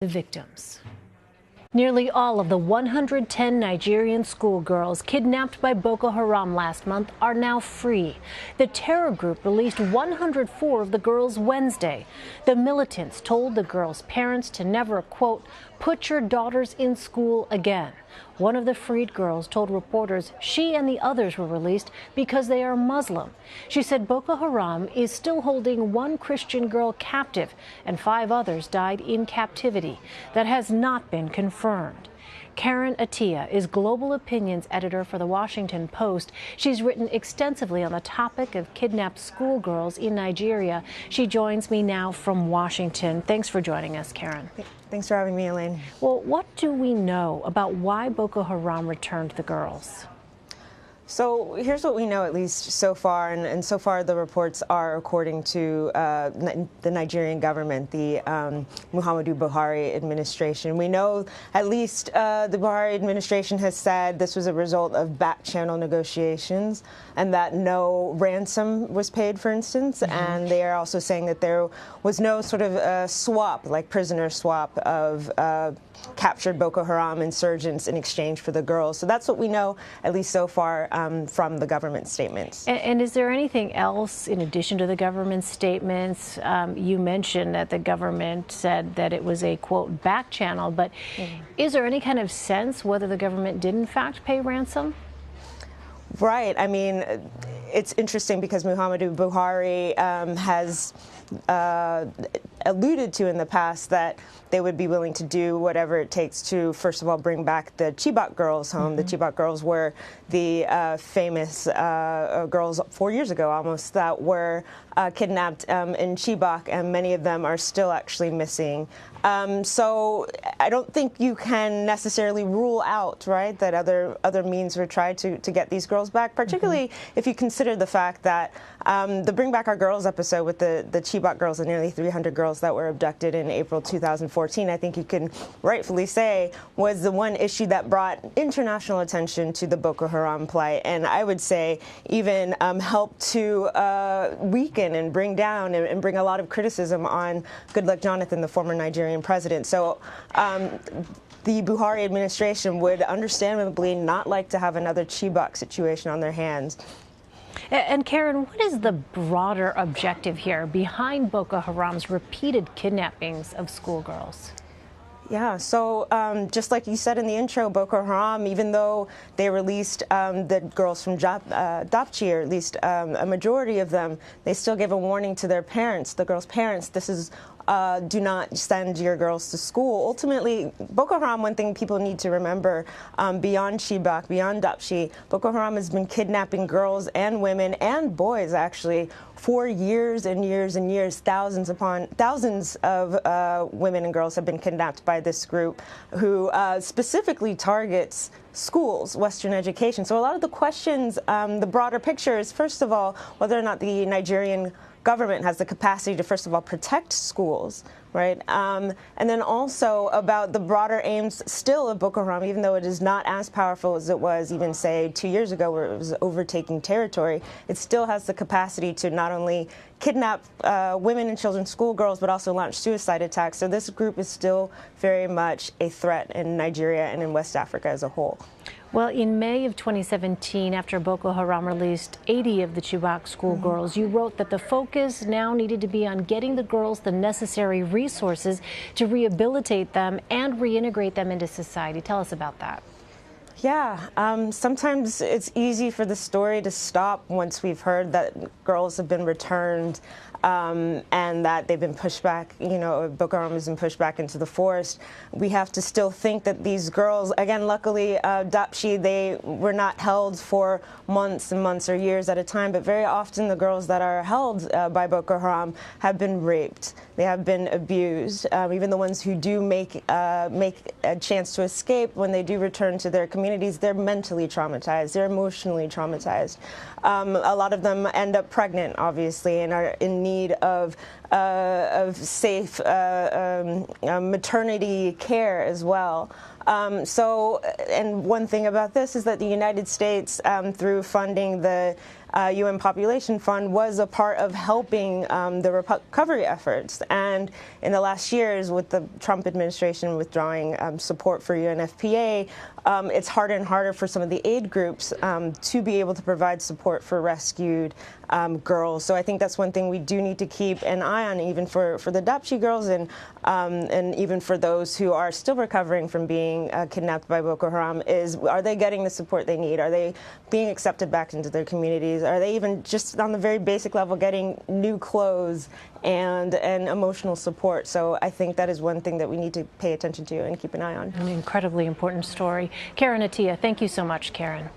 the victims. Nearly all of the 110 Nigerian schoolgirls kidnapped by Boko Haram last month are now free. The terror group released 104 of the girls Wednesday. The militants told the girls' parents to never, quote, put your daughters in school again. One of the freed girls told reporters she and the others were released because they are Muslim. She said Boko Haram is still holding one Christian girl captive and 5 others died in captivity. That has not been confirmed. Karen Attiah is Global Opinions editor for The Washington Post. She's written extensively on the topic of kidnapped schoolgirls in Nigeria. She joins me now from Washington. Thanks for joining us, Karen. Thanks for having me, Elaine. Well, what do we know about why Boko Haram returned the girls? So here's what we know, at least so far, and so far the reports are according to the Nigerian government, the Muhammadu Buhari administration. We know at least the Buhari administration has said this was a result of back-channel negotiations and that no ransom was paid, for instance, and they are also saying that there was no sort of swap, like prisoner swap of captured Boko Haram insurgents in exchange for the girls. So that's what we know, at least so far, from the government statements. And is there anything else in addition to the government statements? You mentioned that the government said that it was a, quote, back channel, but is there any kind of sense whether the government did in fact pay ransom? Right. I mean, it's interesting because Muhammadu Buhari has alluded to in the past that they would be willing to do whatever it takes to, first of all, bring back the Chibok girls home. The Chibok girls were the famous girls 4 years ago almost that were kidnapped in Chibok, and many of them are still actually missing. So I don't think you can necessarily rule out, right, that other means were tried to get these girls back, particularly if you consider the fact that the Bring Back Our Girls episode with the Chibok girls, the nearly 300 girls that were abducted in April 2014, I think you can rightfully say was the one issue that brought international attention to the Boko Haram plight, and I would say even helped to weaken and bring down and bring a lot of criticism on Goodluck Jonathan, the former Nigerian president. So the Buhari administration would understandably not like to have another Chibok situation on their hands. And Karen, what is the broader objective here behind Boko Haram's repeated kidnappings of schoolgirls? Yeah, so just like you said in the intro, Boko Haram, even though they released the girls from Dapchi, or at least a majority of them, they still gave a warning to their parents, the girls' parents. This is do not send your girls to school. Ultimately, Boko Haram, one thing people need to remember, beyond Chibok, beyond Dapchi, Boko Haram has been kidnapping girls and women and boys, actually, for years and years and years. Thousands of women and girls have been kidnapped by this group who specifically targets schools, Western education. So a lot of the questions, the broader picture is, first of all, whether or not the Nigerian government has the capacity to, first of all, protect schools, right? And then also about the broader aims still of Boko Haram, even though it is not as powerful as it was even, say, 2 years ago where it was overtaking territory, it still has the capacity to not only kidnap women and children, schoolgirls, but also launch suicide attacks. So this group is still very much a threat in Nigeria and in West Africa as a whole. Well, in May of 2017, after Boko Haram released 80 of the Chibok schoolgirls, you wrote that the focus now needed to be on getting the girls the necessary resources to rehabilitate them and reintegrate them into society. Tell us about that. Yeah, sometimes it's easy for the story to stop once we've heard that girls have been returned and that they've been pushed back, Boko Haram has been pushed back into the forest. We have to still think that these girls, again, luckily, Dapchi, they were not held for months and months or years at a time, but very often the girls that are held by Boko Haram have been raped. They have been abused. Even the ones who do make a chance to escape, when they do return to their communities, they're mentally traumatized. They're emotionally traumatized. A lot of them end up pregnant, obviously, and are in need of safe maternity care as well. And one thing about this is that the United States, through funding the UN Population Fund, was a part of helping the recovery efforts. And in the last years, with the Trump administration withdrawing support for UNFPA, it's harder and harder for some of the aid groups to be able to provide support for rescued girls. So I think that's one thing we do need to keep an eye on, even for the Dapchi girls, and even for those who are still recovering from being kidnapped by Boko Haram, is, are they getting the support they need? Are they being accepted back into their communities? Are they even just on the very basic level getting new clothes and emotional support? So I think that is one thing that we need to pay attention to and keep an eye on. An incredibly important story. Karen Attiah, thank you so much, Karen.